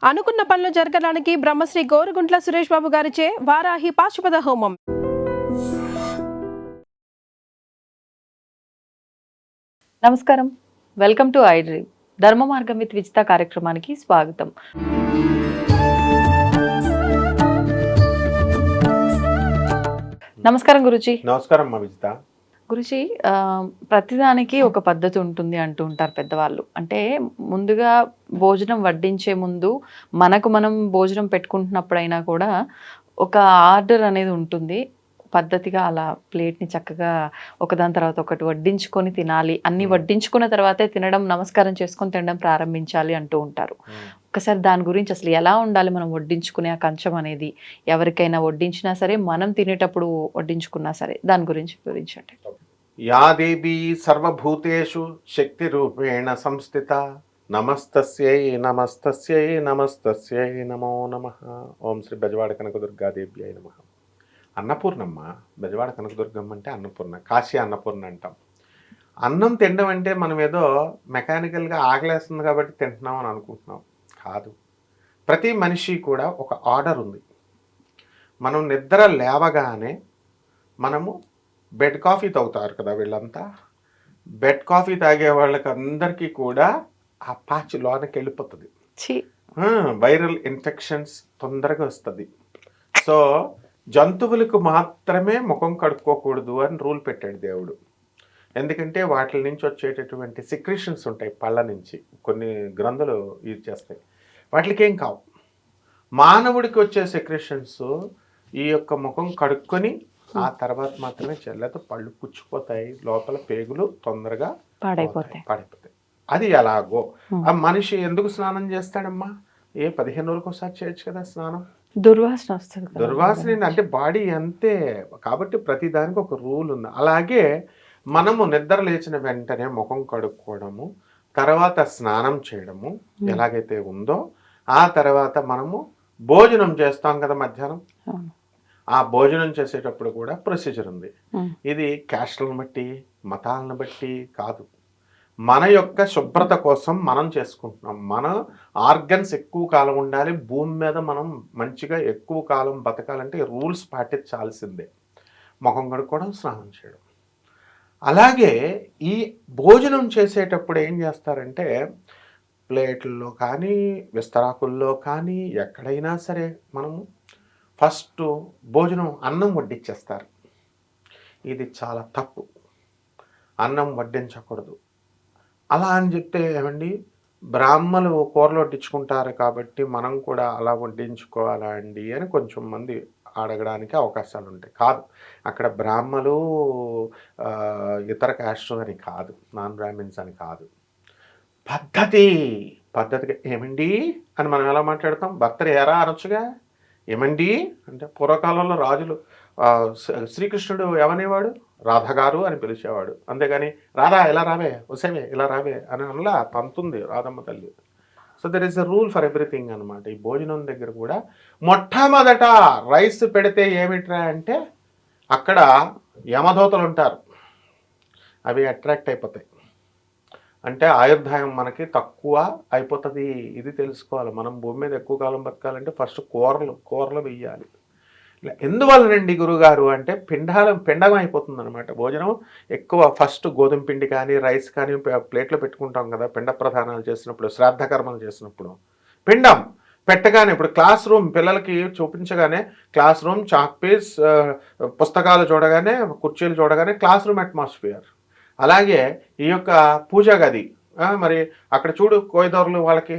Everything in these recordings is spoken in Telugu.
అనుకున్న పనులు జరగడానికి బ్రహ్మశ్రీ గోరుగుంట్ల సురేష్ బాబు గారిచే వారాహి పాశుపత హోమం. నమస్కారం, వెల్కమ్ టు ఐ డ్రీమ్. ధర్మ మార్గం విత్ విజిత కార్యక్రమానికి స్వాగతం. నమస్కారం గురుజీ. నమస్కారం విజిత. గురుజీ, ప్రతిదానికి ఒక పద్ధతి ఉంటుంది అంటూ ఉంటారు పెద్దవాళ్ళు. అంటే ముందుగా భోజనం వడ్డించే ముందు మనం భోజనం పెట్టుకుంటున్నప్పుడైనా కూడా ఒక ఆర్డర్ అనేది ఉంటుంది. పద్ధతిగా అలా ప్లేట్ని చక్కగా ఒకదాని తర్వాత ఒకటి వడ్డించుకొని తినాలి, అన్ని వడ్డించుకున్న తర్వాతే తినడం, నమస్కారం చేసుకొని తినడం ప్రారంభించాలి అంటూ ఉంటారు. ఒకసారి దాని గురించి అసలు ఎలా ఉండాలి మనం వడ్డించుకునే ఆ కంచం అనేది, ఎవరికైనా వడ్డించినా సరే మనం తినేటప్పుడు వడ్డించుకున్నా సరే దాని గురించి వివరించండి. యా దేవి సర్వభూతేషు శక్తి రూపేణ సంస్థిత నమస్తస్యై నమస్తస్యై నమస్తస్యై నమో నమః. ఓం శ్రీ బెజవాడ కనకదుర్గాదేవ్యై నమః. అన్నపూర్ణమ్మ, బెజవాడ కనకదుర్గమ్మ అంటే అన్నపూర్ణ, కాశీ అన్నపూర్ణ అంటాం. అన్నం తినడం అంటే మనం ఏదో మెకానికల్గా ఆకలేస్తుంది కాబట్టి తింటున్నాం అని అనుకుంటున్నాం. కాదు, ప్రతి మనిషి కూడా ఒక ఆర్డర్ ఉంది. మనం నిద్ర లేవగానే మనము బెడ్ కాఫీ తాగుతారు కదా వీళ్ళంతా. బెడ్ కాఫీ తాగే వాళ్ళకి అందరికీ కూడా ఆ పాచి లోనకి వెళ్ళిపోతుంది, వైరల్ ఇన్ఫెక్షన్స్ తొందరగా వస్తుంది. సో జంతువులకు మాత్రమే ముఖం కడుక్కోకూడదు అని రూల్ పెట్టాడు దేవుడు. ఎందుకంటే వాటి నుంచి వచ్చేటటువంటి సిక్రిషన్స్ ఉంటాయి, పళ్ళ నుంచి కొన్ని గ్రంథులు యూజ్ చేస్తాయి, వాటికి ఏం కావు. మానవుడికి వచ్చే సెక్రెషన్స్ ఈ యొక్క ముఖం కడుక్కొని ఆ తర్వాత మాత్రమే చెల్లతో పళ్ళు పుచ్చిపోతాయి, లోపల పేగులు తొందరగా పాడైపోతాయి. అది ఎలాగో ఆ మనిషి ఎందుకు స్నానం చేస్తాడమ్మా? 15 రోజులకు ఒకసారి చేయొచ్చు కదా స్నానం. దుర్వాసన వస్తుంది. దుర్వాసన అంటే బాడీ అంతే. కాబట్టి ప్రతి దానికి ఒక రూల్ ఉంది. అలాగే మనము నిద్ర లేచిన వెంటనే ముఖం కడుక్కోవడము, తర్వాత స్నానం చేయడము ఎలాగైతే ఉందో, ఆ తర్వాత మనము భోజనం చేస్తాం కదా మధ్యాహ్నం. ఆ భోజనం చేసేటప్పుడు కూడా ప్రొసీజర్ ఉంది. ఇది క్యాస్ట్లను బట్టి మతాలను బట్టి కాదు, మన యొక్క శుభ్రత కోసం మనం చేసుకుంటున్నాం. మన ఆర్గన్స్ ఎక్కువ కాలం ఉండాలి భూమి మీద, మనం మంచిగా ఎక్కువ కాలం బతకాలంటే రూల్స్ పాటించాల్సిందే. ముఖం కడుక్కోవడం, స్నానం చేయడం. అలాగే ఈ భోజనం చేసేటప్పుడు ఏం చేస్తారంటే ప్లేట్లలో కానీ విస్తరాకుల్లో కానీ ఎక్కడైనా సరే మనము ఫస్ట్ భోజనం అన్నం వడ్డించేస్తారు. ఇది చాలా తప్పు. అన్నం వడ్డించకూడదు. అలా అని చెప్తే ఏమండి, బ్రాహ్మలు కూరలు వడ్డించుకుంటారు కాబట్టి మనం కూడా అలా వడ్డించుకోవాలా అండి అని కొంచెం మంది అడగడానికి అవకాశాలు ఉంటాయి. కాదు, అక్కడ బ్రాహ్మలు ఇతర క్యాస్ట్ అని కాదు, నాన్ బ్రాహ్మిన్స్ అని కాదు. పద్ధతిగా ఏమండి అని మనం ఎలా మాట్లాడతాం? భర్తలు ఎరా అనొచ్చుగా. ఏమండి అంటే పూర్వకాలంలో రాజులు శ్రీకృష్ణుడు ఏమనేవాడు? రాధగారు అని పిలిచేవాడు. అంతేగాని రాధా ఇలా రావే, వసేవే ఇలా రావే అని అనలా, తంతుంది రాధమ్మ తల్లి. So there is a rule for everything అనమాట. ఈ భోజనం దగ్గర కూడా మొట్టమొదట రైస్ పెడితే ఏమిట్రా అంటే అక్కడ యమదూతలు ఉంటారు, అవి అట్రాక్ట్ అయిపోతాయి. అంటే ఆయుర్దాయం మనకి తక్కువ అయిపోతుంది. ఇది తెలుసుకోవాలి. మనం భూమి మీద ఎక్కువ కాలం బతకాలంటే ఫస్ట్ కూరలు వెయ్యాలి. ఎందువల్లనండి గురుగారు అంటే పిండం అయిపోతుంది అనమాట. భోజనం ఎక్కువ ఫస్ట్ గోధుమ పిండి కానీ రైస్ కానీ ప్లేట్లో పెట్టుకుంటాం కదా పిండ ప్రధానాలు చేసినప్పుడు, శ్రాద్ధ కర్మలు చేసినప్పుడు. పిండం పెట్టగానే ఇప్పుడు క్లాస్ రూమ్ పిల్లలకి చూపించగానే క్లాస్ రూమ్, చాక్ పీస్, పుస్తకాలు చూడగానే, కుర్చీలు చూడగానే క్లాస్ రూమ్ అట్మాస్ఫియర్. అలాగే ఈ యొక్క పూజా గది, మరి అక్కడ చూడు కోయిదోర్లు వాళ్ళకి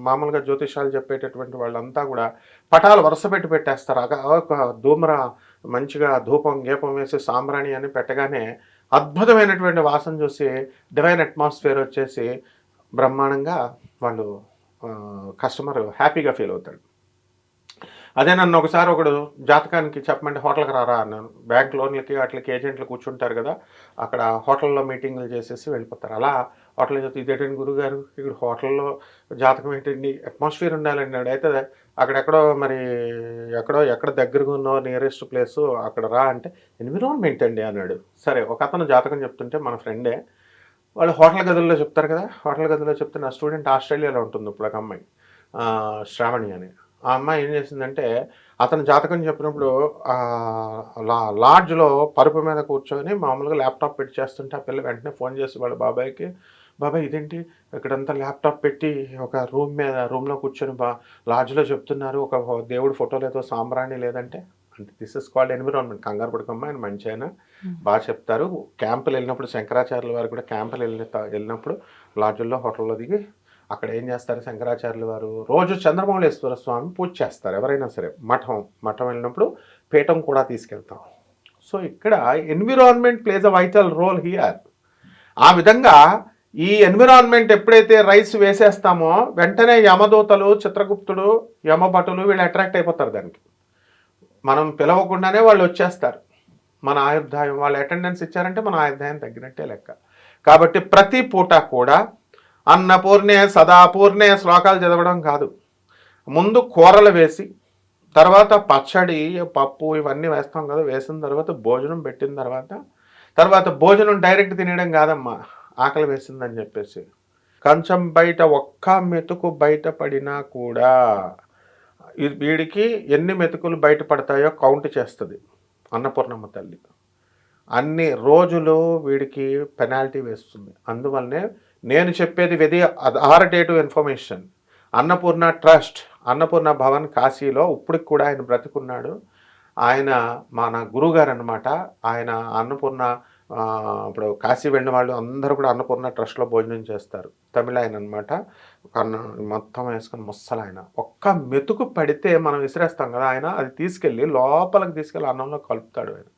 మామూలుగా జ్యోతిషాలు చెప్పేటటువంటి వాళ్ళంతా కూడా పటాలు వరుస పెట్టేస్తారు. ఒక మంచిగా ధూపం గీపం వేసి సాంబ్రాణి అని పెట్టగానే అద్భుతమైనటువంటి వాసన చూసి డివైన్ అట్మాస్ఫియర్ వచ్చేసి బ్రహ్మాండంగా వాళ్ళు కస్టమర్ హ్యాపీగా ఫీల్ అవుతాడు. అదే నన్ను ఒకసారి ఒకడు జాతకానికి చెప్పమంటే హోటల్కి రారా అన్నాను. బ్యాంక్ లోన్లకి వాటికి ఏజెంట్లు కూర్చుంటారు కదా, అక్కడ హోటల్లో మీటింగ్లు చేసేసి వెళ్ళిపోతారు. అలా హోటల్ చెప్తే ఇదేంటండి గురుగారు, ఇక్కడ హోటల్లో జాతకం ఏంటండి, అట్మాస్ఫియర్ ఉండాలండి. అయితే అక్కడెక్కడో మరి ఎక్కడ దగ్గరగా ఉన్నో నియరెస్ట్ ప్లేసు అక్కడ రా అంటే ఎన్విరాన్మెంట్ అండి అన్నాడు. సరే, ఒక అతను జాతకం చెప్తుంటే మన ఫ్రెండే, వాళ్ళు హోటల్ గదుల్లో చెప్తారు కదా, హోటల్ గదిలో చెప్తే నా స్టూడెంట్ ఆస్ట్రేలియాలో ఉంటుంది ఇప్పుడు ఒక అమ్మాయి. శ్రావణి అని. ఆ అమ్మాయి ఏం చేసిందంటే అతను జాతకం చెప్పినప్పుడు లాడ్జ్లో పరుపు మీద కూర్చొని మామూలుగా ల్యాప్టాప్ పెట్టి చేస్తుంటే ఆ పిల్ల వెంటనే ఫోన్ చేసి వాళ్ళ బాబాయ్కి, బాబాయ్ ఇదేంటి ఇక్కడంతా ల్యాప్టాప్ పెట్టి ఒక రూమ్లో కూర్చొని లాడ్జ్లో చెప్తున్నారు, ఒక దేవుడి ఫోటో లేదో సాంబ్రాణి లేదంటే. అంటే దిస్ ఇస్ కాల్డ్ ఎన్విరాన్మెంట్. కంగారు పడుకోమ్మా, ఆయన మంచి ఆయన, బాగా చెప్తారు. క్యాంపులు వెళ్ళినప్పుడు శంకరాచార్యుల వారు కూడా క్యాంపులు వెళ్ళినప్పుడు లాడ్జుల్లో హోటల్లో దిగి అక్కడ ఏం చేస్తారు, శంకరాచార్యుల వారు రోజు చంద్రమౌళేశ్వర స్వామి పూజ చేస్తారు. ఎవరైనా సరే మఠం వెళ్ళినప్పుడు పీఠం కూడా తీసుకెళ్తాం. సో ఇక్కడ environment plays a vital role here. ఆ విధంగా ఈ ఎన్విరాన్మెంట్ ఎప్పుడైతే రైస్ వేసేస్తామో వెంటనే యమదూతలు, చిత్రగుప్తుడు, యమభటులు వీళ్ళు అట్రాక్ట్ అయిపోతారు దానికి. మనం పిలవకుండానే వాళ్ళు వచ్చేస్తారు. మన ఆయుర్దాయం, వాళ్ళు అటెండెన్స్ ఇచ్చారంటే మన ఆయుర్దాయం తగ్గినట్టే లెక్క. కాబట్టి ప్రతి పూట కూడా అన్నపూర్ణే సదాపూర్ణే శ్లోకాలు చదవడం కాదు, ముందు కూరలు వేసి తర్వాత పచ్చడి, పప్పు ఇవన్నీ వేస్తాం కదా, వేసిన తర్వాత భోజనం పెట్టిన తర్వాత భోజనం డైరెక్ట్ తినడం కాదమ్మా, ఆకలి వేసిందని చెప్పేసి కొంచెం బయట ఒక్క మెతుకు బయట పడినా కూడా వీడికి ఎన్ని మెతుకులు బయటపడతాయో కౌంట్ చేస్తుంది అన్నపూర్ణమ్మ తల్లి. అన్ని రోజులు వీడికి పెనాల్టీ వేస్తుంది. అందువల్లనే నేను చెప్పేది very authoritative information. Annapurna trust, Annapurna Bhavan కాశీలో ఇప్పటికి కూడా ఆయన బ్రతికున్నాడు. ఆయన మన గురువుగారు అనమాట. ఆయన అన్నపూర్ణ ఇప్పుడు కాశీ వెళ్ళిన వాళ్ళు అందరూ కూడా అన్నపూర్ణ ట్రస్ట్లో భోజనం చేస్తారు. తమిళ ఆయన అనమాట. మొత్తం వేసుకొని ముස්සలు ఆయన. ఒక్క మెతుకు పడితే మనం విసిరేస్తాం కదా, ఆయన అది తీసుకెళ్ళి లోపలికి తీసుకెళ్ళి అన్నంలో కలుపుతాడు ఆయన.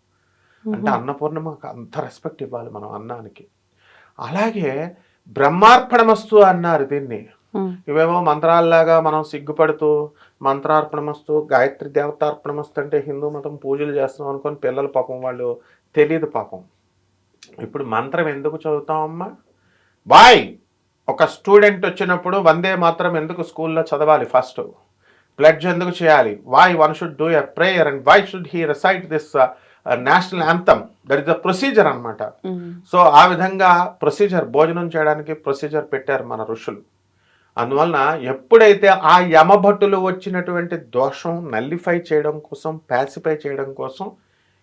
అంటే అన్నపూర్ణమ్మకి అంత రెస్పెక్ట్ ఇవ్వాలి మనం అన్నానికి. అలాగే బ్రహ్మార్పణమస్తు అన్నారు దీన్ని. ఇవేమో మంత్రాల్లాగా మనం సిగ్గుపడుతూ మంత్రార్పణమస్తు, గాయత్రి దేవతార్పణమస్తు అంటే హిందూ మతం పూజలు చేస్తున్నాం అనుకొని పిల్లలు పాపం వాళ్ళు తెలియదు పాపం. ఇప్పుడు మంత్రం ఎందుకు చదువుతామమ్మా? బాయ్, ఒక స్టూడెంట్ వచ్చినప్పుడు వందే మాత్రం ఎందుకు స్కూల్లో చదవాలి? ఫస్ట్ ప్లెడ్జ్ ఎందుకు చేయాలి? Why one should do a prayer and why should he recite this national anthem? That is the procedure అనమాట. సో ఆ విధంగా ప్రొసీజర్, భోజనం చేయడానికి ప్రొసీజర్ పెట్టారు మన ఋషులు. అందువలన ఎప్పుడైతే ఆ యమభట్టులు వచ్చినటువంటి దోషం నల్లిఫై చేయడం కోసం, ప్యాసిఫై చేయడం కోసం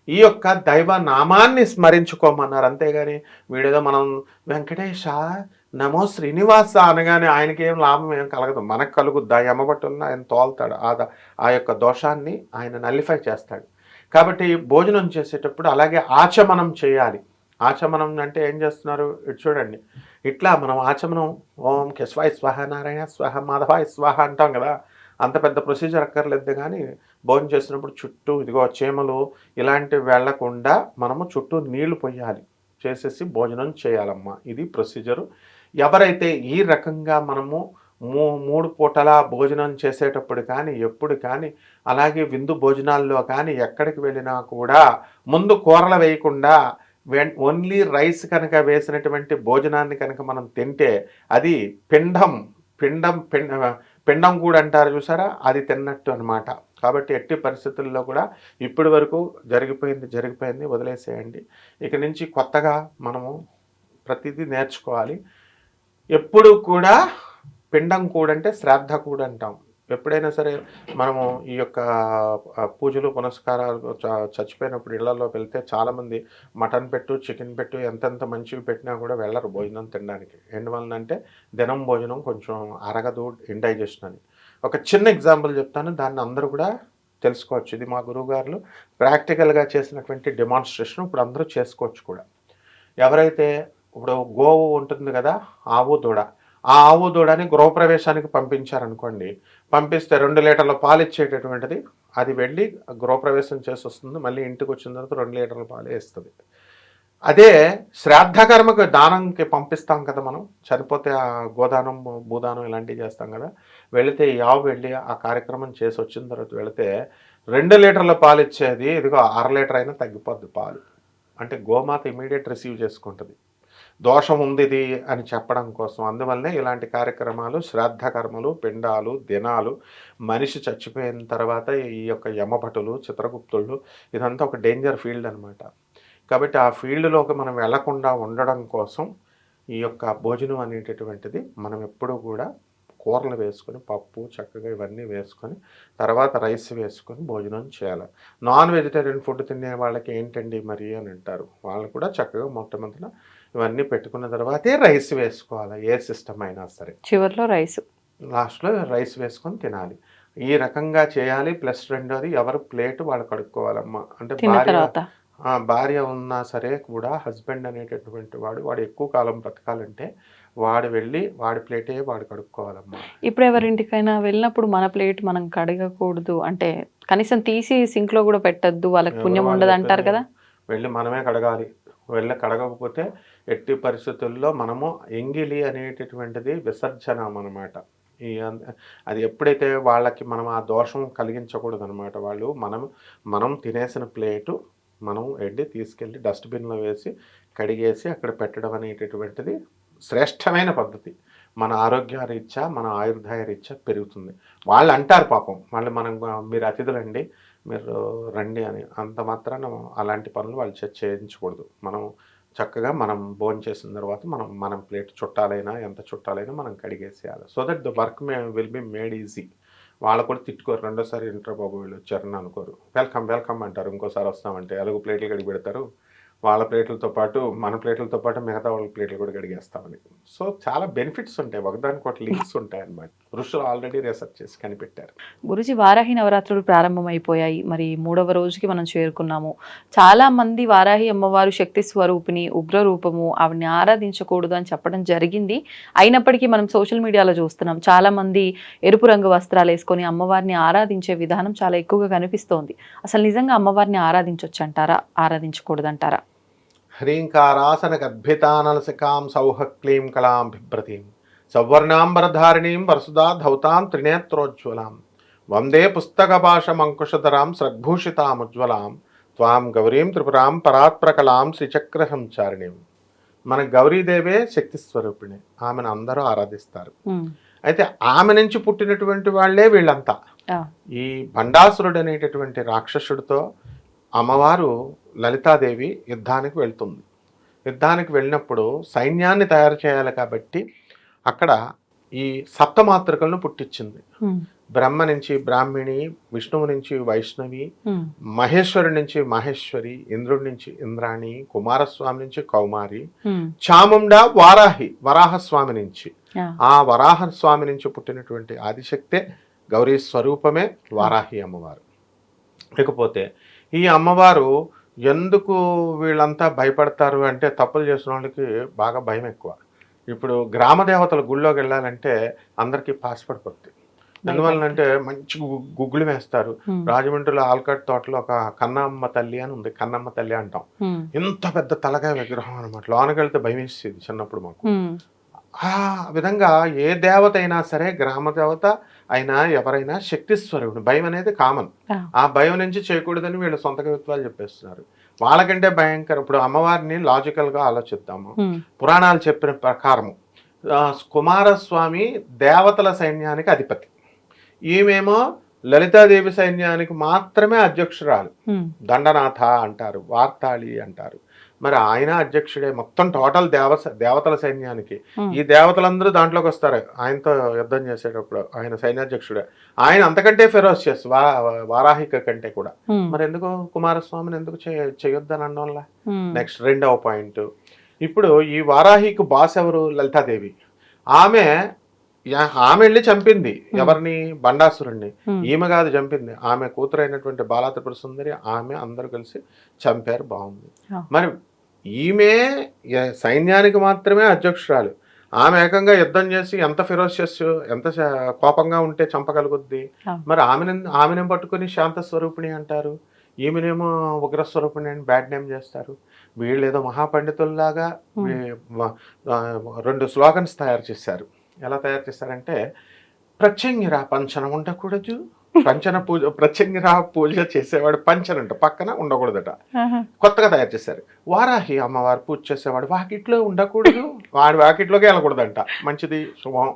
ఈ యొక్క దైవ నామాన్ని స్మరించుకోమన్నారు. అంతేగాని వీడేదో మనం వెంకటేశ నమో శ్రీనివాస అనగానే ఆయనకి ఏం లాభం ఏం కలగదు, మనకు కలుగుద్ది. ఆ యమభట్టులను ఆయన తోలుతాడు, ఆ యొక్క దోషాన్ని ఆయన నల్లిఫై చేస్తాడు. కాబట్టి భోజనం చేసేటప్పుడు అలాగే ఆచమనం చేయాలి. ఆచమనం అంటే ఏం చేస్తున్నారు ఇటు చూడండి. ఇట్లా మనం ఆచమనం ఓం కేశవాయ స్వాహ, నారాయణ స్వాహ, మాధవాయ స్వాహ అంటాం కదా, అంత పెద్ద ప్రొసీజర్ అక్కర్లేదు. కానీ భోజనం చేసినప్పుడు చుట్టూ ఇదిగో చీమలు ఇలాంటివి వెళ్లకుండా మనము చుట్టూ నీళ్లు పొయ్యాలి, చేసేసి భోజనం చేయాలమ్మా. ఇది ప్రొసీజరు. ఎవరైతే ఈ రకంగా మనము 3 పూటల భోజనం చేసేటప్పుడు కానీ, ఎప్పుడు కానీ, అలాగే విందు భోజనాల్లో కానీ ఎక్కడికి వెళ్ళినా కూడా ముందు కూరలు వేయకుండా ఓన్లీ రైస్ కనుక వేసినటువంటి భోజనాన్ని కనుక మనం తింటే అది పిండం కూడా అంటారు చూసారా, అది తిన్నట్టు అనమాట. కాబట్టి ఎట్టి పరిస్థితుల్లో కూడా ఇప్పటి వరకు జరిగిపోయింది వదిలేసేయండి. ఇక నుంచి కొత్తగా మనము ప్రతిదీ నేర్చుకోవాలి. ఎప్పుడు కూడా పిండం కూడా అంటే శ్రాద్ధ కూడా అంటాం. ఎప్పుడైనా సరే మనము ఈ యొక్క పూజలు పునస్కారాలు చచ్చిపోయినప్పుడు ఇళ్లలో వెళ్తే చాలామంది మటన్ పెట్టు, చికెన్ పెట్టు, ఎంతెంత మంచివి పెట్టినా కూడా వెళ్ళరు భోజనం తినడానికి. ఎందువలనంటే దినం భోజనం కొంచెం అరగదు, ఇండైజెషన్ అని. ఒక చిన్న ఎగ్జాంపుల్ చెప్తాను, దాన్ని అందరూ కూడా తెలుసుకోవచ్చు. ఇది మా గురువుగారు ప్రాక్టికల్గా చేసినటువంటి డెమాన్స్ట్రేషన్. ఇప్పుడు అందరూ చేసుకోవచ్చు కూడా. ఎవరైతే ఇప్పుడు గోవు ఉంటుంది కదా, ఆవు దూడ, ఆ ఆవు దూడని గృహప్రవేశానికి పంపించారనుకోండి, పంపిస్తే 2 లీటర్ల పాలు ఇచ్చేటటువంటిది అది వెళ్ళి గృహప్రవేశం చేసి వస్తుంది, మళ్ళీ ఇంటికి వచ్చిన తర్వాత 2 లీటర్ల పాలు వేస్తుంది. అదే శ్రాద్ధకర్మకు దానంకి పంపిస్తాం కదా మనం, చనిపోతే ఆ గోదానం, భూదానం ఇలాంటివి చేస్తాం కదా, వెళితే ఈ ఆవు వెళ్ళి ఆ కార్యక్రమం చేసి వచ్చిన తర్వాత వెళితే 2 లీటర్ల పాలు ఇచ్చేది ఇదిగో 1/2 లీటర్ అయినా తగ్గిపోద్ది పాలు. అంటే గోమాత ఇమీడియట్ రిసీవ్ చేసుకుంటుంది, దోషం ఉంది ఇది అని చెప్పడం కోసం. అందువల్లనే ఇలాంటి కార్యక్రమాలు, శ్రాద్ధ కర్మలు, పిండాలు, దినాలు, మనిషి చచ్చిపోయిన తర్వాత ఈ యొక్క యమభటులు, చిత్రగుప్తులు, ఇదంతా ఒక డేంజర్ ఫీల్డ్ అనమాట. కాబట్టి ఆ ఫీల్డ్లోకి మనం వెళ్లకుండా ఉండడం కోసం ఈ యొక్క భోజనం అనేటటువంటిది మనం ఎప్పుడూ కూడా కూరలు వేసుకొని పప్పు చక్కగా ఇవన్నీ వేసుకొని తర్వాత రైస్ వేసుకొని భోజనం చేయాలి. నాన్ వెజిటేరియన్ ఫుడ్ తినే వాళ్ళకి ఏంటండి మరి అని అంటారు. వాళ్ళు కూడా చక్కగా మొట్టమొదట ఇవన్నీ పెట్టుకున్న తర్వాతే రైస్ వేసుకోవాలి. ఏ సిస్టమ్ అయినా సరే చివర్లో రైస్, లాస్ట్లో రైస్ వేసుకొని తినాలి. ఈ రకంగా చేయాలి. ప్లస్ రెండోది ఎవరు ప్లేట్ వాళ్ళు కడుక్కోవాలమ్మా. అంటే తిన్న తర్వాత భార్య ఉన్నా సరే కూడా హస్బెండ్ అనేటటువంటి వాడు ఎక్కువ కాలం బ్రతకాలంటే వాడు వెళ్ళి వాడి ప్లేటే వాడు కడుక్కోవాలమ్మా. ఇప్పుడు ఎవరింటికైనా వెళ్ళినప్పుడు మన ప్లేట్ మనం కడగకూడదు అంటే కనీసం తీసి సింక్ లో కూడా పెట్టద్దు, వాళ్ళకి పుణ్యం ఉండదు అంటారు కదా. వెళ్ళి మనమే కడగాలి. వెళ్ళి కడగకపోతే ఎట్టి పరిస్థితుల్లో మనము ఎంగిలి అనేటటువంటిది విసర్జనం అన్నమాట. అది ఎప్పుడైతే వాళ్ళకి మనం ఆ దోషం కలిగించకూడదు అనమాట. వాళ్ళు మనం తినేసిన ప్లేటు మనం తీసుకెళ్ళి డస్ట్బిన్లో వేసి కడిగేసి అక్కడ పెట్టడం అనేటటువంటిది శ్రేష్టమైన పద్ధతి. మన ఆరోగ్యరీత్యా మన ఆయుర్దాయరీత్యా పెరుగుతుంది. వాళ్ళు అంటారు పాపం, మీరు అతిథులండి మీరు రండి అని. అంత మాత్రాన అలాంటి పనులు వాళ్ళు చేయించకూడదు. మనం చక్కగా మనం భోజనం చేసిన తర్వాత మనం ప్లేట్ చుట్టాలైనా ఎంత చుట్టాలైనా మనం కడిగేసేయాలి. So that the work will be made easy. వాళ్ళు కూడా తిట్టుకోరు. రెండోసారి ఇంటర్ బాబు వీళ్ళు వచ్చారని అనుకోరు. వెల్కమ్ అంటారు. ఇంకోసారి వస్తామంటే ఎలాగో ప్లేట్లు కడిగి పెడతారు. వాళ్ళ ప్లేట్లతో పాటు మన ప్లేట్లతో పాటు మిగతా వాళ్ళ ప్లేట్లు కూడా కడిగేస్తామని. సో చాలా బెనిఫిట్స్ ఉంటాయి, ఒకదానికి ఒకటి లింక్స్ ఉంటాయి అన్నమాట. ఋషులు ఆల్రెడీ రీసెర్చ్ చేసి కనిపెట్టారు. గురుజీ, వారాహి నవరాత్రులు ప్రారంభమైపోయాయి. మరి 3వ రోజుకి మనం చేరుకున్నాము. చాలా మంది వారాహి అమ్మవారు శక్తి స్వరూపిణి, ఉగ్ర రూపము, ఆవిడని ఆరాధించకూడదు అని చెప్పడం జరిగింది. అయినప్పటికీ మనం సోషల్ మీడియాలో చూస్తున్నాం చాలా మంది ఎరుపు రంగు వస్త్రాలు వేసుకొని అమ్మవారిని ఆరాధించే విధానం చాలా ఎక్కువగా కనిపిస్తోంది. అసలు నిజంగా అమ్మవారిని ఆరాధించవచ్చు అంటారా, ఆరాధించకూడదంటారా? హ్రీంకారాసనగద్భితానలసికాం సౌహ క్లీం కళాం బిభ్రతీం సౌవర్ణాంబరధారిణీం వరసుదా ధౌతాం త్రినేత్రోజ్వలాం వందే పుస్తకభాషమంకుశధరాం స్రగ్భూషితాముజ్వలాం త్వాం గౌరీం త్రిపురాం పరాత్ప్రకలాం శ్రీచక్ర సంచారిణీం. మన గౌరీదేవే శక్తి స్వరూపిణి. ఆమెను అందరూ ఆరాధిస్తారు. అయితే ఆమె నుంచి పుట్టినటువంటి వాళ్లే వీళ్ళంతా. ఈ భండాసురుడు అనేటటువంటి రాక్షసుడితో అమ్మవారు లలితాదేవి యుద్ధానికి వెళ్తుంది. యుద్ధానికి వెళ్ళినప్పుడు సైన్యాన్ని తయారు చేయాలి కాబట్టి అక్కడ ఈ సప్తమాతృకలను పుట్టించింది. బ్రహ్మ నుంచి బ్రాహ్మిణి, విష్ణువు నుంచి వైష్ణవి, మహేశ్వరుడి నుంచి మహేశ్వరి, ఇంద్రుడి నుంచి ఇంద్రాణి, కుమారస్వామి నుంచి కౌమారి, చాముండ వారాహి వరాహస్వామి నుంచి. ఆ వరాహస్వామి నుంచి పుట్టినటువంటి ఆదిశక్తే గౌరీ స్వరూపమే వారాహి అమ్మవారు. ఇకపోతే ఈ అమ్మవారు ఎందుకు వీళ్ళంతా భయపడతారు అంటే తప్పులు చేసిన వాళ్ళకి బాగా భయం ఎక్కువ. ఇప్పుడు గ్రామ దేవతల గుళ్ళోకి వెళ్ళాలంటే అందరికీ పాసిపడిపోతుంది. ఎందువల్లంటే మంచి గుగ్గులు వేస్తారు. రాజమండ్రిలో ఆల్కట్ తోటలో ఒక కన్నమ్మ తల్లి అని ఉంది. కన్నమ్మ తల్లి అంటాం. ఇంత పెద్ద తలకాయ విగ్రహం అనమాట. లోనకి వెళ్తే భయం వేసేది చిన్నప్పుడు మాకు. ఆ విధంగా ఏ దేవత అయినా సరే, గ్రామ దేవత అయినా ఎవరైనా శక్తి స్వరూపుడు. భయం అనేది కామన్. ఆ భయం నుంచి చేయకూడదని వీళ్ళు సొంత కవిత్వాలు చెప్పేస్తున్నారు. వాళ్ళకంటే భయంకర. ఇప్పుడు అమ్మవారిని లాజికల్గా ఆలోచిద్దాము. పురాణాలు చెప్పిన ప్రకారము కుమారస్వామి దేవతల సైన్యానికి అధిపతి. ఈమెమో లలితాదేవి సైన్యానికి మాత్రమే అధ్యక్షురాలు. దండనాథ అంటారు, వార్తాళి అంటారు. మరి ఆయన అధ్యక్షుడే. మొత్తం టోటల్ దేవతల సైన్యానికి ఈ దేవతలందరూ దాంట్లోకి వస్తారు. ఆయనతో యుద్ధం చేసేటప్పుడు ఆయన సైన్యాధ్యక్షుడే. ఆయన అంతకంటే ఫెరోషియస్ వారాహిక కంటే కూడా. మరి ఎందుకు కుమారస్వామిని ఎందుకు చేయొద్దని అనడం వల్ల. నెక్స్ట్ రెండవ పాయింట్, ఇప్పుడు ఈ వారాహికు బాస్ ఎవరు? లలితాదేవి. ఆమె వెళ్ళి చంపింది ఎవరిని? బండాసురుణ్ణి. ఈమె కాదు చంపింది, ఆమె కూతురైనటువంటి బాలా త్రిపుర సుందరి. ఆమె అందరూ కలిసి చంపారు. బాగుంది. మరి ఈమె సైన్యానికి మాత్రమే అధ్యక్షురాలు. ఆమె ఏకంగా యుద్ధం చేసి ఎంత ఫిరోషియస్, ఎంత కోపంగా ఉంటే చంపగలుగుద్ది. మరి ఆమెను పట్టుకుని శాంత స్వరూపిణి అంటారు, ఈమెనేమో ఉగ్రస్వరూపిణి అని బ్యాడ్ నేమ్ చేస్తారు. వీళ్ళు ఏదో మహాపండితుల్లాగా 2 స్లోగన్స్ తయారు చేశారు. ఎలా తయారు చేశారంటే, ప్రత్యంగిరా పంచన ఉండకూడదు, పంచన పూజ ప్రత్యంగిరా పూజ చేసేవాడు పంచనంట పక్కన ఉండకూడదట. కొత్తగా తయారు చేశారు. వారాహి అమ్మవారు పూజ చేసేవాడు వాకిట్లో ఉండకూడదు, వాడి వాకిట్లోకి వెళ్ళకూడదంట. మంచిది, శుభం.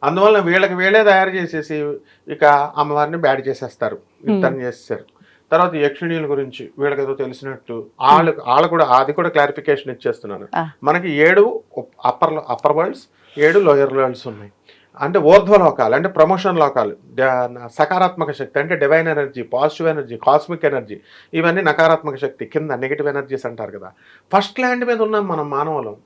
అందువల్ల వీళ్ళే తయారు చేసేసి ఇక అమ్మవారిని బ్యాడ్ చేసేస్తారు. యుద్ధం చేసేసారు. తర్వాత యక్షిణీల గురించి వీళ్ళకి ఏదో తెలిసినట్టు వాళ్ళు కూడా అది కూడా క్లారిఫికేషన్ ఇచ్చేస్తున్నాను. మనకి 7 అప్పర్ వరల్డ్స్, 7 లోయర్ వరల్డ్స్ ఉన్నాయి. అంటే ఊర్ధ్వలోకాలు అంటే ప్రమోషన్ లోకాలు, సకారాత్మక శక్తి అంటే divine energy, positive energy, cosmic energy, ఇవన్నీ నకారాత్మక శక్తి కింద నెగిటివ్ ఎనర్జీస్ అంటారు కదా. ఫస్ట్ ల్యాండ్ మీద ఉన్నాం మనం మానవులం,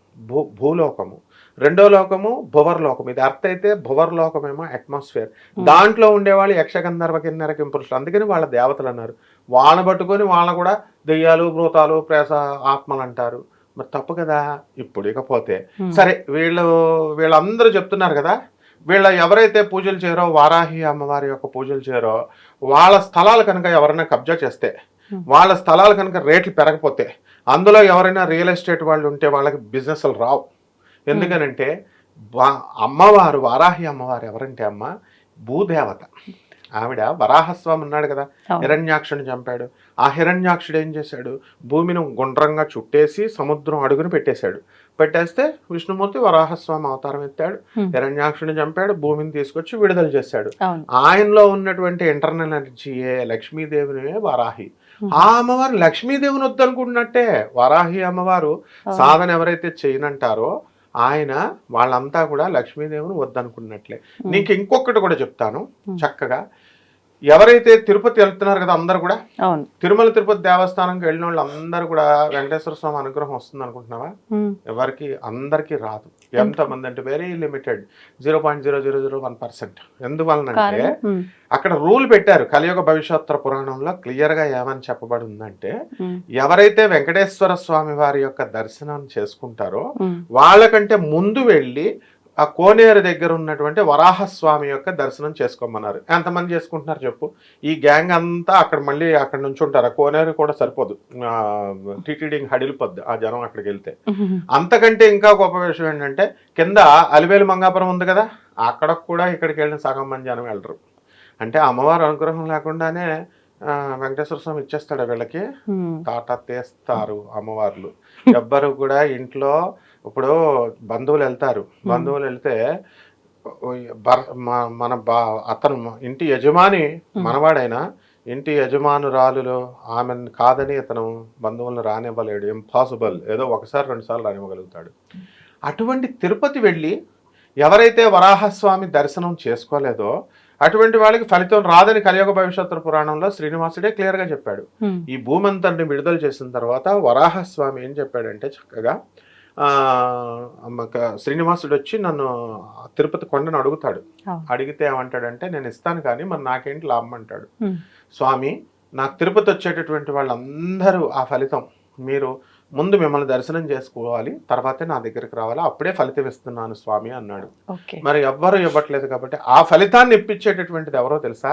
భూలోకము. రెండో లోకము భువర్లోకం. ఇది అర్థ అయితే భువర్లోకమేమో అట్మాస్ఫియర్. దాంట్లో ఉండేవాళ్ళు యక్షగంధర్వ కిన్నెర కింపురుషులు, అందుకని వాళ్ళ దేవతలు అన్నారు. వాళ్ళని పట్టుకొని వాళ్ళ కూడా దెయ్యాలు, భూతాలు, ప్రేస ఆత్మలు అంటారు. మరి తప్పు కదా. ఇప్పుడు ఇకపోతే సరే, వీళ్ళందరూ చెప్తున్నారు కదా, వీళ్ళ ఎవరైతే పూజలు చేయరో, వారాహి అమ్మవారి యొక్క పూజలు చేయరో, వాళ్ళ స్థలాలు కనుక ఎవరైనా కబ్జా చేస్తే, వాళ్ళ స్థలాలు కనుక రేట్లు పెరగపోతే, అందులో ఎవరైనా రియల్ ఎస్టేట్ వాళ్ళు ఉంటే వాళ్ళకి బిజినెస్లు రావు. ఎందుకనంటే అమ్మవారు, వారాహి అమ్మవారు ఎవరంటే అమ్మ భూదేవత. ఆవిడ వరాహస్వామి ఉన్నాడు కదా, హిరణ్యాక్షుని చంపాడు. ఆ హిరణ్యాక్షుడు ఏం చేశాడు, భూమిని గుండ్రంగా చుట్టేసి సముద్రం అడుగుని పెట్టేస్తే విష్ణుమూర్తి వరాహస్వామి అవతారం ఎత్తాడు, హిరణ్యాక్షుని చంపాడు, భూమిని తీసుకొచ్చి విడుదల చేశాడు. ఆయనలో ఉన్నటువంటి ఇంటర్నల్ ఎనర్జీయే లక్ష్మీదేవిని వారాహి. ఆ అమ్మవారు లక్ష్మీదేవిని వద్దనుకుంటున్నట్టే. వారాహి అమ్మవారు సాధన ఎవరైతే చేయనంటారో ఆయన వాళ్ళంతా కూడా లక్ష్మీదేవిని వద్దనుకున్నట్లే. నీకు ఇంకొకటి కూడా చెప్తాను చక్కగా. ఎవరైతే తిరుపతి వెళ్తున్నారు కదా అందరు కూడా, తిరుమల తిరుపతి దేవస్థానంకి వెళ్ళిన వాళ్ళు అందరూ కూడా వెంకటేశ్వర స్వామి అనుగ్రహం వస్తుంది అనుకుంటున్నావా? ఎవరికి, అందరికీ రాదు. ఎంతమంది అంటే వెరీ లిమిటెడ్, 0.0001%. ఎందువలనంటే అక్కడ రూల్ పెట్టారు. కలియుగ భవిష్యోత్తర పురాణంలో క్లియర్ గా ఏమని చెప్పబడి ఉందంటే, ఎవరైతే వెంకటేశ్వర స్వామి వారి యొక్క దర్శనం చేసుకుంటారో వాళ్ళకంటే ముందు వెళ్ళి ఆ కోనేరు దగ్గర ఉన్నటువంటి వరాహస్వామి యొక్క దర్శనం చేసుకోమన్నారు. ఎంతమంది చేసుకుంటున్నారు చెప్పు? ఈ గ్యాంగ్ అంతా అక్కడ మళ్ళీ అక్కడ నుంచి ఉంటారు. ఆ కోనేరు కూడా సరిపోదు, టీటీడీ హడిలిపోద్ది ఆ జనం అక్కడికి వెళ్తే. అంతకంటే ఇంకా గొప్ప విషయం ఏంటంటే, కింద అలివేలు మంగాపురం ఉంది కదా, అక్కడ కూడా ఇక్కడికి వెళ్ళిన సగం మంది జనం వెళ్ళరు. అంటే అమ్మవారి అనుగ్రహం లేకుండానే వెంకటేశ్వర స్వామి ఇచ్చేస్తాడు వీళ్ళకి. తాట తీస్తారు అమ్మవార్లు. ఎవ్వరు కూడా ఇంట్లో, ఇప్పుడు బంధువులు వెళ్తారు, బంధువులు వెళ్తే మన అతను ఇంటి యజమాని మనవాడైనా ఇంటి యజమానురాలులో ఆమెను కాదని ఇతను బంధువులను రానివ్వలేడు. ఇంపాసిబుల్. ఏదో ఒకసారి 2 సార్లు రానివ్వగలుగుతాడు. అటువంటి తిరుపతి వెళ్ళి ఎవరైతే వరాహస్వామి దర్శనం చేసుకోలేదో అటువంటి వాళ్ళకి ఫలితం రాదని కలియుగ భవిష్యోత్తర పురాణంలో శ్రీనివాసుడే క్లియర్ గా చెప్పాడు. ఈ భూమంతరిని విడుదల చేసిన తర్వాత వరాహస్వామి ఏం చెప్పాడంటే, చక్కగా శ్రీనివాసుడు వచ్చి నన్ను తిరుపతి కొండను అడుగుతాడు. అడిగితే ఏమంటాడంటే, నేను ఇస్తాను కానీ మరి నాకేంటి లాభం అంటాడు. స్వామి, నాకు తిరుపతి వచ్చేటటువంటి వాళ్ళందరూ ఆ ఫలితం మీరు ముందు మిమ్మల్ని దర్శనం చేసుకోవాలి, తర్వాతే నా దగ్గరికి రావాలి, అప్పుడే ఫలితం ఇస్తున్నాను స్వామి అన్నాడు. మరి ఎవ్వరూ ఇవ్వట్లేదు కాబట్టి ఆ ఫలితాన్ని ఇప్పించేటటువంటిది ఎవరో తెలుసా?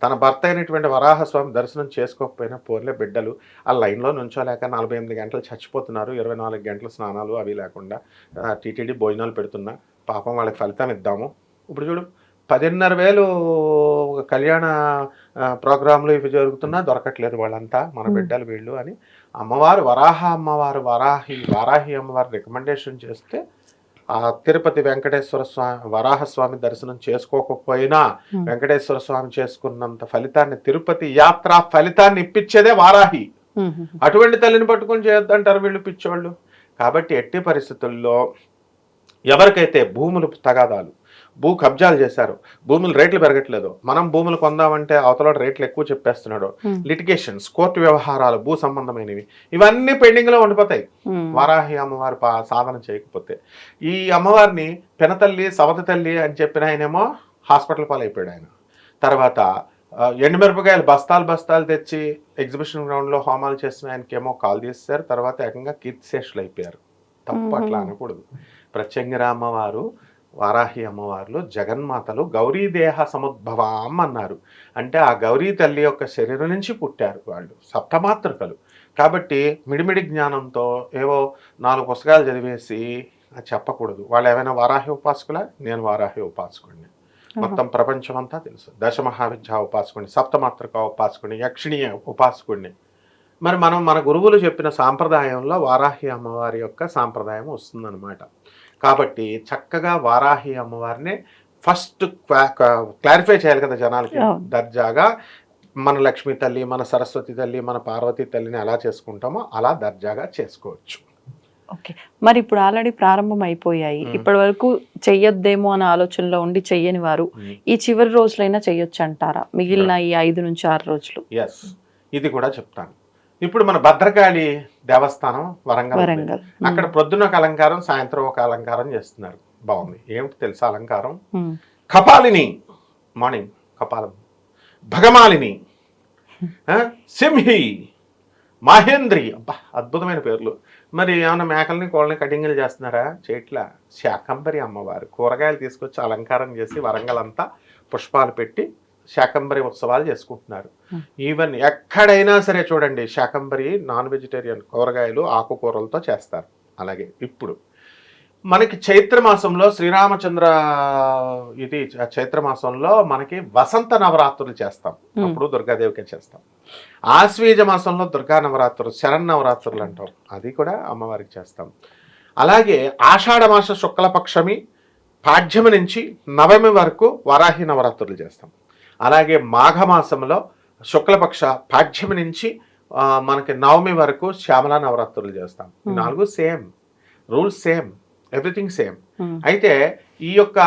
తన భర్త అయినటువంటి వరాహస్వామి దర్శనం చేసుకోకపోయినా పోర్లే బిడ్డలు ఆ లైన్లో నుంచోలేక 48 గంటలు చచ్చిపోతున్నారు, 24 గంటల స్నానాలు అవి లేకుండా టీటీడీ భోజనాలు పెడుతున్నా, పాపం వాళ్ళకి ఫలితం ఇద్దాము. ఇప్పుడు చూడు, 10,500 కళ్యాణ ప్రోగ్రాంలు ఇవి జరుగుతున్నా దొరకట్లేదు వాళ్ళంతా మన బిడ్డలు వీళ్ళు అని అమ్మవారు వారాహి అమ్మవారు రికమెండేషన్ చేస్తే ఆ తిరుపతి వెంకటేశ్వర స్వామి వరాహస్వామి దర్శనం చేసుకోకపోయినా వెంకటేశ్వర స్వామి చేసుకున్నంత ఫలితాన్ని, తిరుపతి యాత్ర ఫలితాన్ని ఇప్పించేదే వారాహి. అటువంటి తల్లిని పట్టుకొని చేయొద్దంటారు వీళ్ళు పిచ్చోళ్ళు. కాబట్టి ఎట్టి పరిస్థితుల్లో ఎవరికైతే భూములు తగాదాలు, భూ కబ్జాలు చేశారు, భూములు రేట్లు పెరగట్లేదు, మనం భూములు కొందామంటే అవతల రేట్లు ఎక్కువ చెప్పేస్తున్నాడు, లిటిగేషన్స్, కోర్టు వ్యవహారాలు, భూ సంబంధమైనవి, ఇవన్నీ పెండింగ్ లో ఉండిపోతాయి వారాహి అమ్మవారి సాధన చేయకపోతే. ఈ అమ్మవారిని పెనతల్లి, సవతి తల్లి అని చెప్పిన ఆయనేమో హాస్పిటల్ పాలైపోయాడు ఆయన. తర్వాత ఎండుమిరపకాయలు బస్తాలు తెచ్చి ఎగ్జిబిషన్ గ్రౌండ్ లో హోమాలు చేసిన ఆయనకేమో కాల్ తీస్తారు. తర్వాత ఏకంగా కీర్తిశేషులు అయిపోయారు. తప్పు, అట్లా అనకూడదు. ప్రత్యంగిర అమ్మవారు, వారాహి అమ్మవార్లు జగన్మాతలు గౌరీదేహ సముద్భవాం అన్నారు. అంటే ఆ గౌరీ తల్లి యొక్క శరీరం నుంచి పుట్టారు వాళ్ళు, సప్తమాతృకలు. కాబట్టి మిడిమిడి జ్ఞానంతో ఏవో 4 పుస్తకాలు చదివేసి చెప్పకూడదు. వాళ్ళు ఏమైనా వారాహి ఉపాసకులా? నేను వారాహి ఉపాసకుడిని. మొత్తం ప్రపంచం అంతా తెలుసు. దశమహావిద్యా ఉపాసకుడిని, సప్తమాతృక ఉపాసకుడిని, యక్షిణి ఉపాసకుడిని. మరి మనం మన గురువులు చెప్పిన సాంప్రదాయంలో వారాహి అమ్మవారి యొక్క సాంప్రదాయం వస్తుందన్నమాట. కాబట్టి చక్కగా వారాహి అమ్మవారిని ఫస్ట్ క్లారిఫై చేయాలి కదా జనాలకి. దర్జాగా మన లక్ష్మీ తల్లి, మన సరస్వతి తల్లి, మన పార్వతీ తల్లిని ఎలా చేసుకుంటామో అలా దర్జాగా చేసుకోవచ్చు. ఓకే. మరి ఇప్పుడు ఆల్రెడీ ప్రారంభం అయిపోయాయి. ఇప్పటి వరకు చెయ్యొద్దేమో అనే ఆలోచనలో ఉండి చెయ్యని వారు ఈ చివరి రోజులైనా చెయ్యొచ్చు అంటారా? మిగిలిన ఈ 5 నుంచి 6 రోజులు. ఎస్, ఇది కూడా చెప్తాను. ఇప్పుడు మన భద్రకాళి దేవస్థానం వరంగల్ ఉంది. అక్కడ ప్రొద్దున ఒక అలంకారం, సాయంత్రం ఒక అలంకారం చేస్తున్నారు. బాగుంది. ఏమిటి తెలుసా అలంకారం? కపాలిని మార్నింగ్ కపాలం, భగమాలిని, సింహి, మహేంద్రి, అబ్బా అద్భుతమైన పేర్లు. మరి ఏమన్నా మేకల్ని కోళ్ళని కటింగ్లు చేస్తున్నారా? చేయట్లా. శాకంబరి అమ్మవారు కూరగాయలు తీసుకొచ్చి అలంకారం చేసి వరంగల్ అంతా పుష్పాలు పెట్టి శాకంబరి ఉత్సవాలు చేసుకుంటున్నారు. ఈవెన్ ఎక్కడైనా సరే చూడండి, శాకంబరి నాన్ వెజిటేరియన్ కూరగాయలు ఆకుకూరలతో చేస్తారు. అలాగే ఇప్పుడు మనకి చైత్రమాసంలో శ్రీరామచంద్ర ఇది చైత్రమాసంలో మనకి వసంత నవరాత్రులు చేస్తాం. అప్పుడు దుర్గాదేవికి చేస్తాం. ఆశ్వీజ మాసంలో దుర్గా నవరాత్రులు, శరన్నవరాత్రులు అంటాం, అది కూడా అమ్మవారికి చేస్తాం. అలాగే ఆషాఢమాస శుక్లపక్షమి పాడ్యమి నుంచి నవమి వరకు వరాహి నవరాత్రులు చేస్తాం. అలాగే మాఘమాసంలో శుక్లపక్ష పాడ్యమి నుంచి మనకి నవమి వరకు శ్యామల నవరాత్రులు చేస్తాం. ఈ 4 same rules, same everything same. అయితే ఈ యొక్క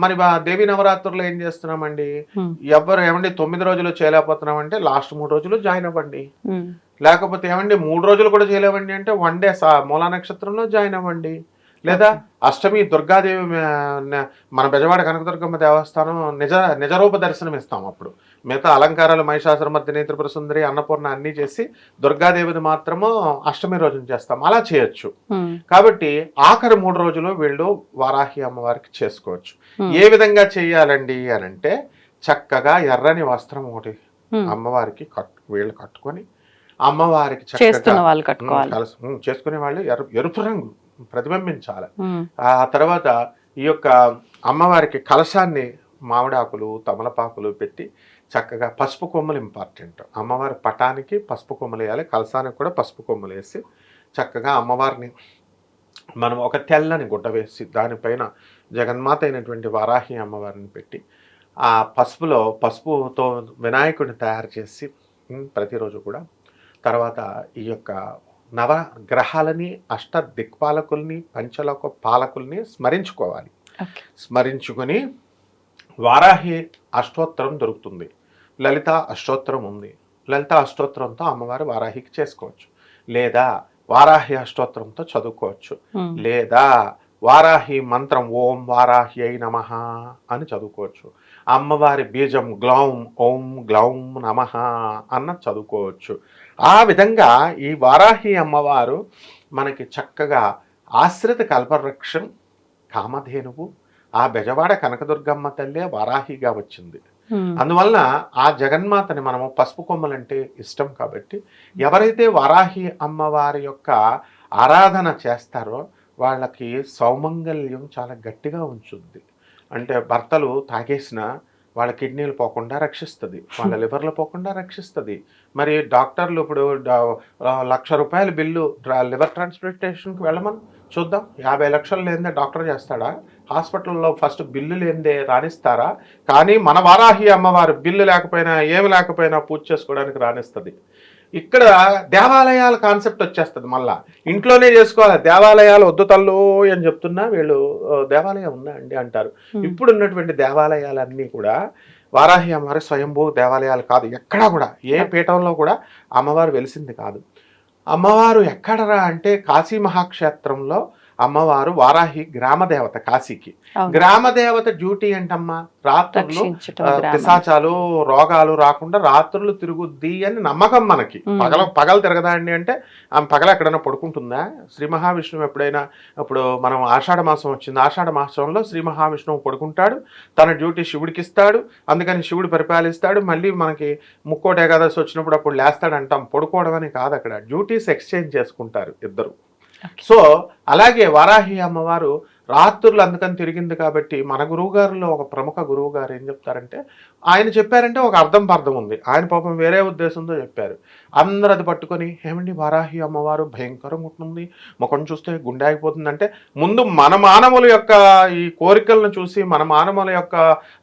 మరి దేవి నవరాత్రులు ఏం చేస్తున్నామండి, ఎవరు ఏమండి 9 రోజులు చేయలేకపోతున్నామంటే లాస్ట్ 3 రోజులు జాయిన్ అవ్వండి. లేకపోతే ఏమండి 3 రోజులు కూడా చేయలేవండి అంటే 1 డే మూలా నక్షత్రంలో జాయిన్ అవ్వండి. లేదా అష్టమి దుర్గాదేవి, మన బెజవాడ కనకదుర్గమ్మ దేవస్థానం నిజరూప దర్శనం ఇస్తాం. అప్పుడు మిగతా అలంకారాలు మహిషాసురమర్దిని, త్రిపుర సుందరి, అన్నపూర్ణ అన్నీ చేసి దుర్గాదేవిని మాత్రము అష్టమి రోజున చేస్తాం. అలా చేయొచ్చు. కాబట్టి ఆఖరి 3 రోజులు వీళ్ళు వారాహి అమ్మవారికి చేసుకోవచ్చు. ఏ విధంగా చేయాలండి అని అంటే, చక్కగా ఎర్రని వస్త్రం ఒకటి అమ్మవారికి వీళ్ళు కట్టుకొని అమ్మవారికి చక్కగా చేసుకునే వాళ్ళు ఎరుపు రంగు ప్రతిబింబించాలి. ఆ తర్వాత ఈ యొక్క అమ్మవారికి కలశాన్ని మామిడాకులు, తమలపాకులు పెట్టి చక్కగా పసుపు కొమ్మలు ఇంపార్టెంట్. అమ్మవారి పటానికి పసుపు కొమ్మలు వేయాలి, కలశానికి కూడా పసుపు కొమ్మలు వేసి చక్కగా అమ్మవారిని మనం ఒక తెల్లని గుడ్డ వేసి దానిపైన జగన్మాత అయినటువంటి వారాహి అమ్మవారిని పెట్టి ఆ పసుపుతో వినాయకుడిని తయారు చేసి ప్రతిరోజు కూడా తర్వాత ఈ యొక్క నవగ్రహాలని, అష్ట దిక్పాలకుల్ని, పంచలోక పాలకుల్ని స్మరించుకోవాలి. స్మరించుకొని వారాహి అష్టోత్తరం దొరుకుతుంది, లలిత అష్టోత్తరం ఉంది. లలిత అష్టోత్తరంతో అమ్మవారి వారాహికి చేసుకోవచ్చు, లేదా వారాహి అష్టోత్తరంతో చదువుకోవచ్చు, లేదా వారాహి మంత్రం ఓం వారాహి అయి నమః అని చదువుకోవచ్చు. అమ్మవారి బీజం గ్లౌం ఓం గ్లౌం నమః అన్న చదువుకోవచ్చు. ఆ విధంగా ఈ వారాహి అమ్మవారు మనకి చక్కగా ఆశ్రిత కల్పవృక్షం, కామధేనువు, ఆ బెజవాడ కనకదుర్గమ్మ తల్లే వారాహిగా వచ్చింది. అందువలన ఆ జగన్మాతని మనము పసుపు కొమ్మలంటే ఇష్టం కాబట్టి ఎవరైతే వారాహి అమ్మవారి యొక్క ఆరాధన చేస్తారో వాళ్ళకి సౌమంగల్యం చాలా గట్టిగా ఉంచుద్ది. అంటే భర్తలు తాగేసిన వాళ్ళ కిడ్నీలు పోకుండా రక్షిస్తుంది, వాళ్ళ లివర్లు పోకుండా రక్షిస్తుంది. మరి డాక్టర్లు ఇప్పుడు 1,00,000 రూపాయల బిల్లు లివర్ ట్రాన్స్ప్లాంటేషన్కి వెళ్ళమని చూద్దాం. 50 లక్షలు లేనిదే డాక్టర్ చేస్తాడా? హాస్పిటల్లో ఫస్ట్ బిల్లు లేనిదే రాణిస్తారా? కానీ మన వారాహి అమ్మవారు బిల్లు లేకపోయినా ఏమి లేకపోయినా పూజ చేసుకోవడానికి రాణిస్తుంది. ఇక్కడ దేవాలయాల కాన్సెప్ట్ వచ్చేస్తుంది. మళ్ళా ఇంట్లోనే చేసుకోవాలి, దేవాలయాలు వద్దు తల్లు అని చెప్తున్నా వీళ్ళు దేవాలయం ఉందా అండి అంటారు. ఇప్పుడు ఉన్నటువంటి దేవాలయాలన్నీ కూడా వారాహి అమ్మవారి స్వయంభూ దేవాలయాలు కాదు. ఎక్కడా కూడా ఏ పీఠంలో కూడా అమ్మవారు వెలిసింది కాదు. అమ్మవారు ఎక్కడరా అంటే కాశీ మహాక్షేత్రంలో అమ్మవారు వారాహి గ్రామదేవత. కాశీకి గ్రామదేవత డ్యూటీ ఏంటమ్మా, రాత్రులు పిశాచాలు రోగాలు రాకుండా రాత్రులు తిరుగుద్ది అని నమ్మకం మనకి. పగలు తిరగదా అండి అంటే ఆమె పగల ఎక్కడైనా పడుకుంటుందా? శ్రీ మహావిష్ణువు ఎప్పుడైనా, ఇప్పుడు మనం ఆషాఢ మాసం వచ్చింది, ఆషాఢ మాసంలో శ్రీ మహావిష్ణువు పడుకుంటాడు, తన డ్యూటీ శివుడికి ఇస్తాడు, అందుకని శివుడు పరిపాలిస్తాడు. మళ్ళీ మనకి ముక్కోటి ఏకాదశి వచ్చినప్పుడు అప్పుడు లేస్తాడు అంటాం. పడుకోవడం అని కాదు, అక్కడ డ్యూటీస్ ఎక్స్చేంజ్ చేసుకుంటారు ఇద్దరు. సో అలాగే వారాహి అమ్మవారు రాత్రులు అందుకని తిరిగింది కాబట్టి మన గురువుగారులో ఒక ప్రముఖ గురువు గారు ఏం చెప్తారంటే, ఆయన చెప్పారంటే ఒక అర్థం పర్థం ఉంది. ఆయన పాపం వేరే ఉద్దేశంతో చెప్పారు. అందరూ అది పట్టుకొని ఏమండి వారాహి అమ్మవారు భయంకరంగా ఉంటుంది, ముఖం చూస్తే గుండె ఆగిపోతుంది అంటే, ముందు మన మానవుల యొక్క ఈ కోరికలను చూసి, మన మానవుల యొక్క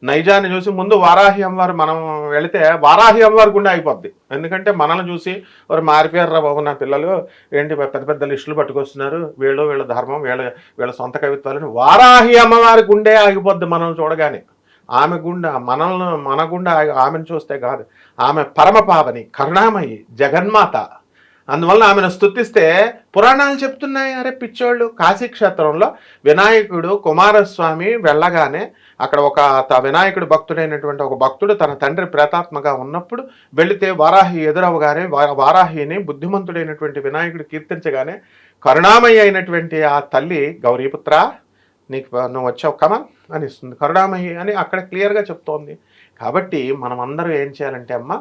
నైజాన్ని చూసి ముందు వారాహి అమ్మవారు మనం వెళితే వారాహి అమ్మవారు గుండె ఆగిపోద్ది. ఎందుకంటే మనల్ని చూసి వారు మారిపోయారు బాబు నా పిల్లలు, ఏంటి పెద్ద పెద్ద లిస్టులు పట్టుకొస్తున్నారు, వీళ్ళ ధర్మం వీళ్ళ సొంత కవిత్వాలని వారాహి అమ్మవారి గుండె ఆగిపోద్ది మనల్ని చూడగానే. ఆమె గుండె మన గుండె ఆమెను చూస్తే కాదు, ఆమె పరమపావని కరుణామయి జగన్మాత. అందువల్ల ఆమెను స్తుతిస్తే పురాణాలు చెప్తున్నాయి. అరే పిచ్చోళ్ళు, కాశీక్షేత్రంలో వినాయకుడు కుమారస్వామి వెళ్ళగానే అక్కడ ఒక వినాయకుడు భక్తుడైనటువంటి ఒక భక్తుడు తన తండ్రి ప్రేతాత్మగా ఉన్నప్పుడు వెళితే వారాహి ఎదురవగానే వారాహిని బుద్ధిమంతుడైనటువంటి వినాయకుడు కీర్తించగానే కరుణామయి అయినటువంటి ఆ తల్లి గౌరీపుత్ర నువ్వు వచ్చావు కమన్ అని ఇస్తుంది. కరుణామయి అని అక్కడ క్లియర్గా చెప్తోంది. కాబట్టి మనం అందరూ ఏం చేయాలంటే అమ్మ,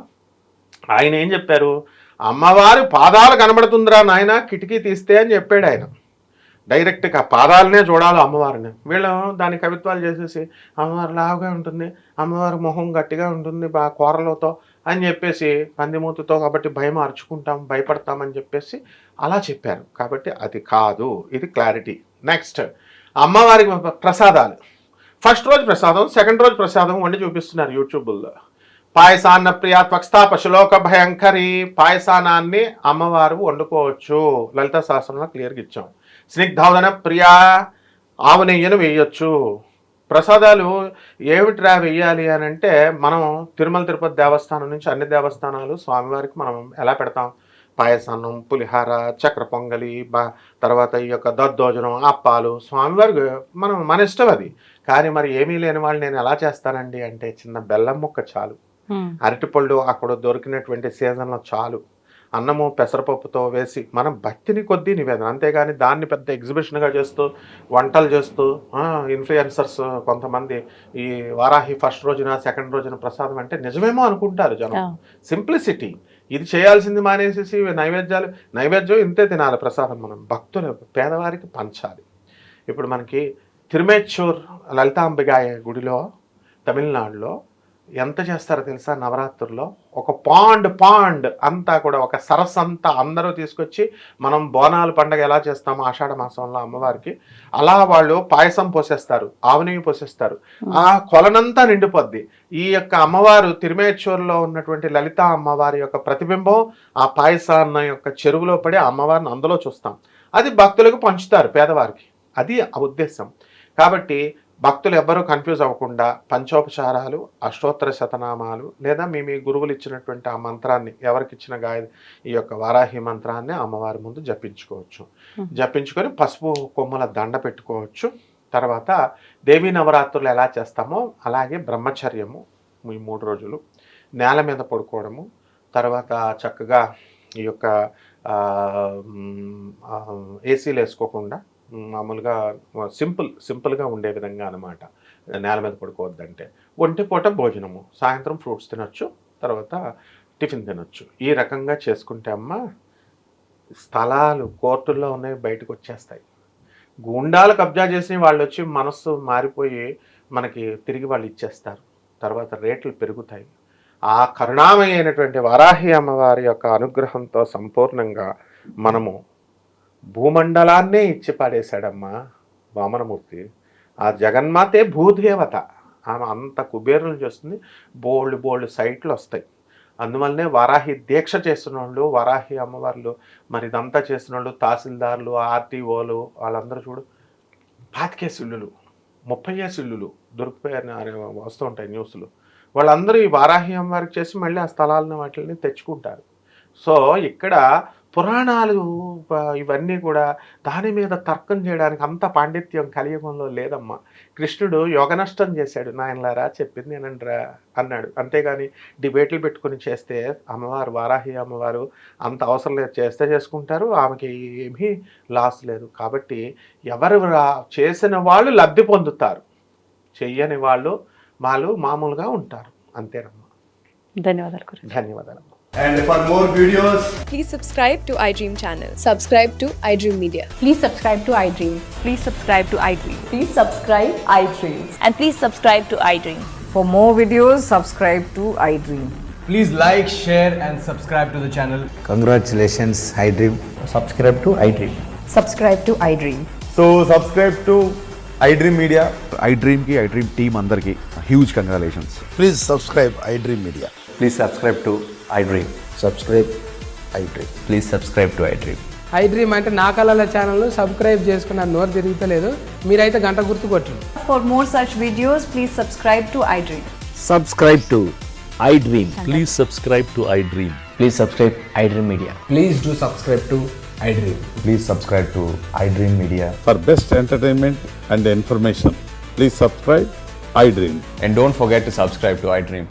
ఆయన ఏం చెప్పారు, అమ్మవారి పాదాలు కనబడుతుందిరా నాయన కిటికీ తీస్తే అని చెప్పాడు ఆయన. డైరెక్ట్గా పాదాలనే చూడాలి అమ్మవారిని. వీళ్ళు దాని కవిత్వాలు చేసేసి అమ్మవారు లావుగా ఉంటుంది, అమ్మవారి మొహం గట్టిగా ఉంటుంది బాగా కూరలతో అని చెప్పేసి, పందిమూతితో కాబట్టి భయం అరుచుకుంటాం భయపడతామని చెప్పేసి అలా చెప్పారు. కాబట్టి అది కాదు, ఇది క్లారిటీ. నెక్స్ట్ అమ్మవారికి ప్రసాదాలు. ఫస్ట్ రోజు ప్రసాదం, సెకండ్ రోజు ప్రసాదం వండి చూపిస్తున్నారు యూట్యూబ్లో. పాయసాన్న ప్రియ త్వక్స్థా పశులోక భయంకరి, పాయసానాన్ని అమ్మవారు వండుకోవచ్చు. లలిత శాస్త్రంలో క్లియర్గా ఇచ్చాం. స్నిగ్ధౌదన ప్రియ, ఆవు నెయ్యను వేయొచ్చు. ప్రసాదాలు ఏమిట్రా వేయాలి అని అంటే, మనం తిరుమల తిరుపతి దేవస్థానం నుంచి అన్ని దేవస్థానాలు స్వామివారికి మనం ఎలా పెడతాం, పాయసాన్నం, పులిహార, చక్ర పొంగలి, తర్వాత ఈ యొక్క దద్దోజనం, అప్పాలు స్వామివారికి మన ఇష్టం అది. కానీ మరి ఏమీ లేని వాళ్ళు నేను ఎలా చేస్తానండి అంటే, చిన్న బెల్లం ముక్క చాలు, అరటిపళ్ళు అక్కడ దొరికినటువంటి సీజన్లో చాలు, అన్నము పెసరపప్పుతో వేసి మనం భక్తిని కొద్దీ నివేదన, అంతేగాని దాన్ని పెద్ద ఎగ్జిబిషన్గా చేస్తూ వంటలు చేస్తూ ఇన్ఫ్లుయెన్సర్స్ కొంతమంది ఈ వారాహి ఫస్ట్ రోజున సెకండ్ రోజున ప్రసాదం అంటే నిజమేమో అనుకుంటారు జనం. సింప్లిసిటీ. ఇది చేయాల్సింది మానేసేసి నైవేద్యం ఇంతే తినాలి ప్రసాదం. మనం భక్తులు పేదవారికి పంచాలి. ఇప్పుడు మనకి తిరుమేచ్చూర్ లలితాంబిగాయ గుడిలో తమిళనాడులో ఎంత చేస్తారో తెలుసా, నవరాత్రుల్లో ఒక పాండ్ అంతా కూడా ఒక సరస్సు అంతా అందరూ తీసుకొచ్చి, మనం బోనాలు పండగ ఎలా చేస్తామో ఆషాఢ మాసంలో అమ్మవారికి, అలా వాళ్ళు పాయసం పోసేస్తారు, ఆవు నెయ్యి పోసేస్తారు. ఆ కొలనంతా నిండిపోద్ది. ఈ యొక్క అమ్మవారు తిరుమేచ్చూరులో ఉన్నటువంటి లలిత అమ్మవారి యొక్క ప్రతిబింబం ఆ పాయసాన్న యొక్క చెరువులో పడి ఆ అమ్మవారిని అందులో చూస్తాం. అది భక్తులకు పంచుతారు పేదవారికి. అది ఆ ఉద్దేశం. కాబట్టి భక్తులు ఎవ్వరూ కన్ఫ్యూజ్ అవ్వకుండా పంచోపచారాలు, అష్టోత్తర శతనామాలు, లేదా మీ గురువులు ఇచ్చినటువంటి ఆ మంత్రాన్ని, ఎవరికి ఇచ్చిన ఈ యొక్క వారాహి మంత్రాన్ని అమ్మవారి ముందు జపించుకోవచ్చు. జపించుకొని పసుపు కొమ్మల దండ పెట్టుకోవచ్చు. తర్వాత దేవీ నవరాత్రులు ఎలా చేస్తామో అలాగే బ్రహ్మచర్యము ఈ 3 రోజులు, నేల మీద పడుకోవడము, తర్వాత చక్కగా ఈ యొక్క ఏసీలు వేసుకోకుండా మామూలుగా సింపుల్గా ఉండే విధంగా అనమాట. నేల మీద పడుకోవద్దంటే ఒంటిపూట భోజనము, సాయంత్రం ఫ్రూట్స్ తినొచ్చు, తర్వాత టిఫిన్ తినొచ్చు. ఈ రకంగా చేసుకుంటే అమ్మ స్థలాలు కోర్టుల్లో ఉన్నాయి బయటకు వచ్చేస్తాయి. గూండాలు కబ్జా చేసిన వాళ్ళు వచ్చి మనస్సు మారిపోయి మనకి తిరిగి వాళ్ళు ఇచ్చేస్తారు. తర్వాత రేట్లు పెరుగుతాయి. ఆ కరుణామయ అయినటువంటి వారాహి అమ్మవారి యొక్క అనుగ్రహంతో సంపూర్ణంగా మనము భూమండలాన్నే ఇచ్చి పాడేశాడమ్మా వామనమూర్తి. ఆ జగన్మాతే భూదేవత. ఆమె అంత కుబేరులు చేస్తుంది. బోల్డ్ సైట్లు వస్తాయి. అందువల్లనే వారాహి దీక్ష చేస్తున్న వాళ్ళు, వారాహి అమ్మవార్లు, మరి ఇదంతా చేస్తున్న వాళ్ళు, తహసీల్దార్లు, ఆర్టీఓలు, వాళ్ళందరూ చూడు 25 ఇల్లులు 30 ఇల్లులు దొరికిపోయారని వస్తూ ఉంటాయి న్యూస్లు. వాళ్ళందరూ ఈ వారాహి అమ్మవారికి చేసి మళ్ళీ ఆ స్థలాలను వాటిని తెచ్చుకుంటారు. సో ఇక్కడ పురాణాలు ఇవన్నీ కూడా దాని మీద తర్కం చేయడానికి అంత పాండిత్యం కలియుగంలో లేదమ్మా. కృష్ణుడు యోగ నష్టం చేశాడు, నాయనలారా చెప్పింది నేనండ్రా అన్నాడు. అంతేగాని డిబేట్లు పెట్టుకుని చేస్తే అమ్మవారు వారాహి అమ్మవారు అంత అవసరం లేదు, చేస్తే చేసుకుంటారు, ఆమెకి ఏమీ లాస్ లేదు. కాబట్టి ఎవరు చేసిన వాళ్ళు లబ్ధి పొందుతారు, చెయ్యని వాళ్ళు మామూలుగా ఉంటారు. అంతేనమ్మా. ధన్యవాదాలు. And for more videos, please subscribe to iDream channel. Subscribe to iDream Media. Please subscribe to iDream. Please subscribe to iDream. Please subscribe iDream. And please subscribe to iDream. For more videos, subscribe to iDream. Please like, share, and subscribe to the channel. Congratulations, iDream. Subscribe to iDream. Subscribe to iDream. So, subscribe to iDream Media. iDream ki iDream team andarki huge congratulations. Please subscribe iDream Media. Please subscribe to iDream. Subscribe iDream. Please subscribe to iDream. iDream అంటే నా కళల ఛానల్ సబ్స్క్రైబ్ చేసుకున్న నోరు తిరుగుతలేదు మీరైతే గంట గుర్తు కొట్టండి. For more such videos, please subscribe to iDream. Subscribe to iDream. Please subscribe to iDream. Please subscribe iDream Media. Please do subscribe to iDream. Please subscribe to iDream Media. For best entertainment and information, please subscribe iDream. And don't forget to subscribe to iDream.